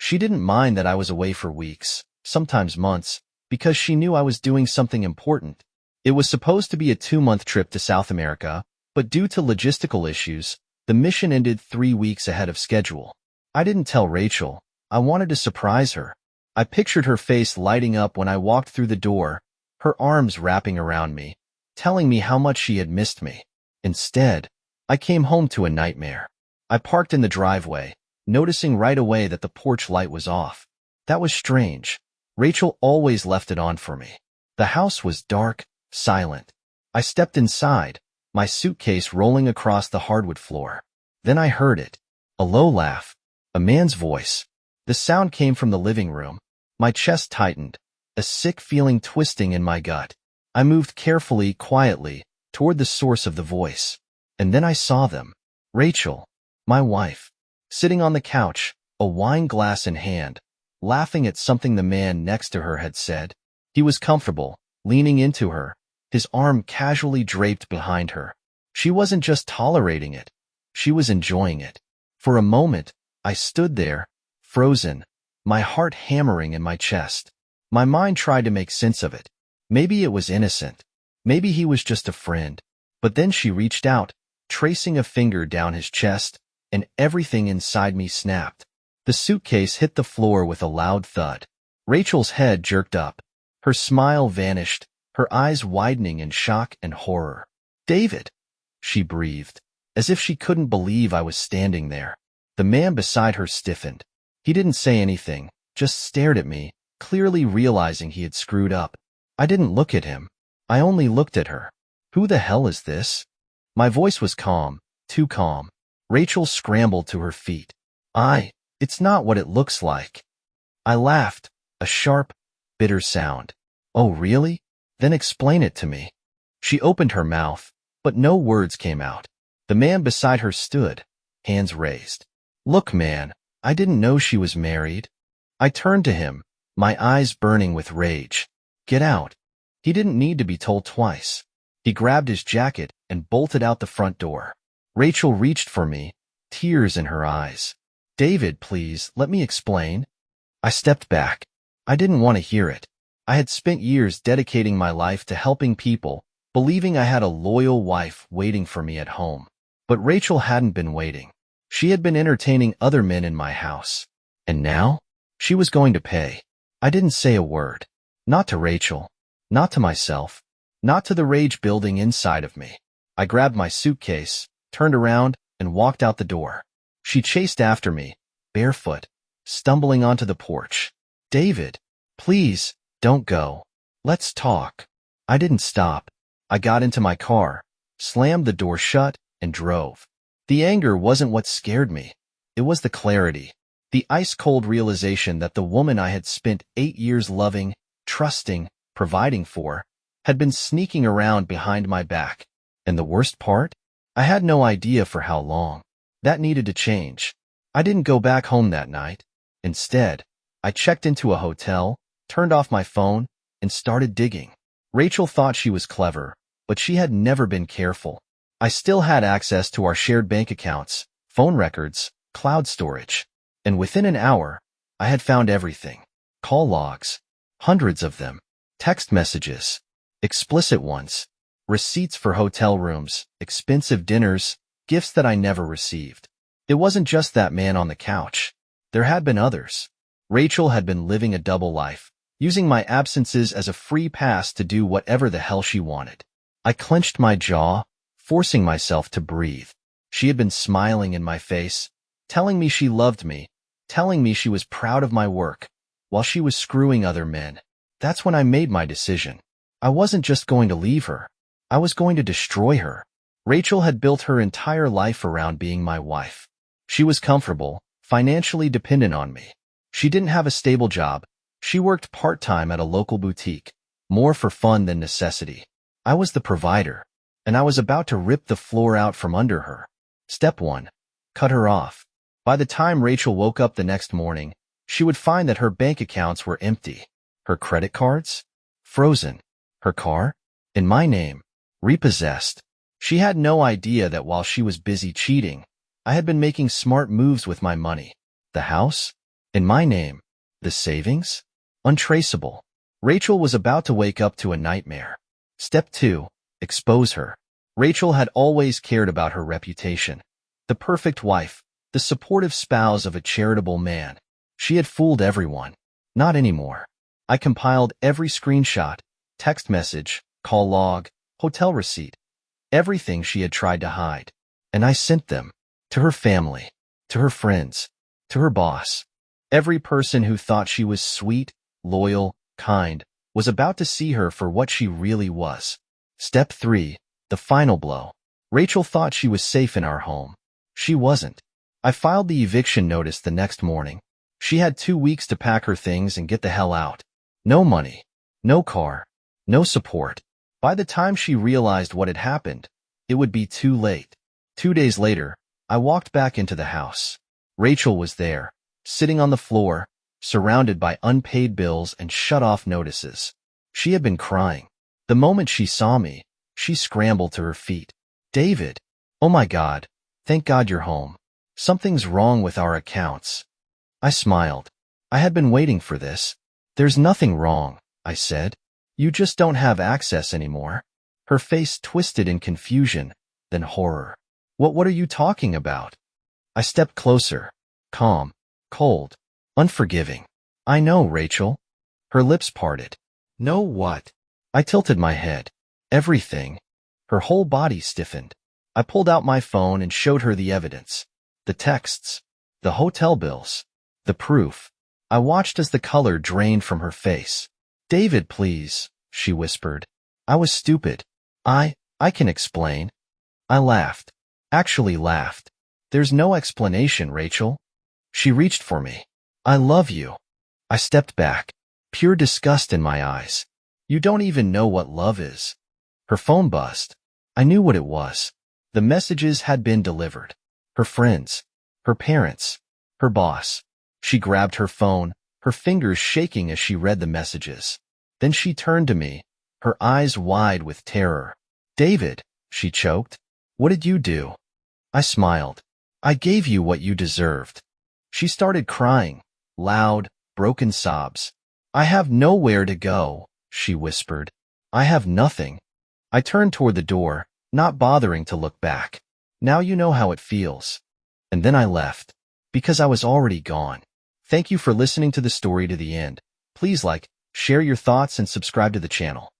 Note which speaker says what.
Speaker 1: She didn't mind that I was away for weeks, sometimes months, because she knew I was doing something important. It was supposed to be a 2-month trip to South America, but due to logistical issues, the mission ended 3 weeks ahead of schedule. I didn't tell Rachel. I wanted to surprise her. I pictured her face lighting up when I walked through the door, her arms wrapping around me, telling me how much she had missed me. Instead, I came home to a nightmare. I parked in the driveway, noticing right away that the porch light was off. That was strange. Rachel always left it on for me. The house was dark, silent. I stepped inside, my suitcase rolling across the hardwood floor. Then I heard it. A low laugh. A man's voice. The sound came from the living room. My chest tightened, a sick feeling twisting in my gut. I moved carefully, quietly, toward the source of the voice. And then I saw them. Rachel, my wife, sitting on the couch, a wine glass in hand, laughing at something the man next to her had said. He was comfortable, leaning into her, his arm casually draped behind her. She wasn't just tolerating it. She was enjoying it. For a moment, I stood there, frozen, my heart hammering in my chest. My mind tried to make sense of it. Maybe it was innocent. Maybe he was just a friend. But then she reached out, tracing a finger down his chest, and everything inside me snapped. The suitcase hit the floor with a loud thud. Rachel's head jerked up. Her smile vanished, her eyes widening in shock and horror. "David," she breathed, as if she couldn't believe I was standing there. The man beside her stiffened. He didn't say anything, just stared at me, clearly realizing he had screwed up. I didn't look at him. I only looked at her. "Who the hell is this?" My voice was calm, too calm. Rachel scrambled to her feet. It's not what it looks like." I laughed, a sharp, bitter sound. "Oh, really? Then explain it to me." She opened her mouth, but no words came out. The man beside her stood, hands raised. "Look, man, I didn't know she was married." I turned to him, my eyes burning with rage. "Get out." He didn't need to be told twice. He grabbed his jacket and bolted out the front door. Rachel reached for me, tears in her eyes. "David, please, let me explain." I stepped back. I didn't want to hear it. I had spent years dedicating my life to helping people, believing I had a loyal wife waiting for me at home. But Rachel hadn't been waiting. She had been entertaining other men in my house. And now? She was going to pay. I didn't say a word. Not to Rachel. Not to myself. Not to the rage building inside of me. I grabbed my suitcase, turned around, and walked out the door. She chased after me, barefoot, stumbling onto the porch. "David, please, don't go. Let's talk." I didn't stop. I got into my car, slammed the door shut, and drove. The anger wasn't what scared me. It was the clarity, the ice-cold realization that the woman I had spent 8 years loving, trusting, providing for, had been sneaking around behind my back. And the worst part? I had no idea for how long. That needed to change. I didn't go back home that night. Instead, I checked into a hotel, turned off my phone, and started digging. Rachel thought she was clever, but she had never been careful. I still had access to our shared bank accounts, phone records, cloud storage. And within an hour, I had found everything. Call logs. Hundreds of them. Text messages. Explicit ones. Receipts for hotel rooms, expensive dinners, gifts that I never received. It wasn't just that man on the couch. There had been others. Rachel had been living a double life, using my absences as a free pass to do whatever the hell she wanted. I clenched my jaw, forcing myself to breathe. She had been smiling in my face, telling me she loved me, telling me she was proud of my work, while she was screwing other men. That's when I made my decision. I wasn't just going to leave her. I was going to destroy her. Rachel had built her entire life around being my wife. She was comfortable, financially dependent on me. She didn't have a stable job. She worked part-time at a local boutique, more for fun than necessity. I was the provider, and I was about to rip the floor out from under her. Step 1. Cut her off. By the time Rachel woke up the next morning, she would find that her bank accounts were empty. Her credit cards? Frozen. Her car? In my name. Repossessed. She had no idea that while she was busy cheating, I had been making smart moves with my money. The house? In my name. The savings? Untraceable. Rachel was about to wake up to a nightmare. Step 2. Expose her. Rachel had always cared about her reputation. The perfect wife, the supportive spouse of a charitable man. She had fooled everyone. Not anymore. I compiled every screenshot, text message, call log, hotel receipt, everything she had tried to hide. And I sent them. To her family, to her friends, to her boss. Every person who thought she was sweet, loyal, kind, was about to see her for what she really was. Step 3. The final blow. Rachel thought she was safe in our home. She wasn't. I filed the eviction notice the next morning. She had 2 weeks to pack her things and get the hell out. No money, no car, no support. By the time she realized what had happened, it would be too late. 2 days later, I walked back into the house. Rachel was there, sitting on the floor, surrounded by unpaid bills and shut-off notices. She had been crying. The moment she saw me, she scrambled to her feet. "David, oh my God, thank God you're home. Something's wrong with our accounts." I smiled. I had been waiting for this. "There's nothing wrong," I said. "You just don't have access anymore." Her face twisted in confusion, then horror. What are you talking about?" I stepped closer, calm, cold, unforgiving. "I know, Rachel." Her lips parted. "Know what?" I tilted my head. "Everything." Her whole body stiffened. I pulled out my phone and showed her the evidence. The texts, the hotel bills, the proof. I watched as the color drained from her face. "David, please," she whispered. I was stupid. I can explain." I laughed. Actually laughed. "There's no explanation, Rachel." She reached for me. "I love you." I stepped back, pure disgust in my eyes. "You don't even know what love is." Her phone buzzed. I knew what it was. The messages had been delivered. Her friends, her parents, her boss. She grabbed her phone, her fingers shaking as she read the messages. Then she turned to me, her eyes wide with terror. "David," she choked, "what did you do?" I smiled. "I gave you what you deserved." She started crying, loud, broken sobs. "I have nowhere to go," she whispered. "I have nothing." I turned toward the door, not bothering to look back. "Now you know how it feels." And then I left, because I was already gone. Thank you for listening to the story to the end. Please like, share your thoughts, and subscribe to the channel.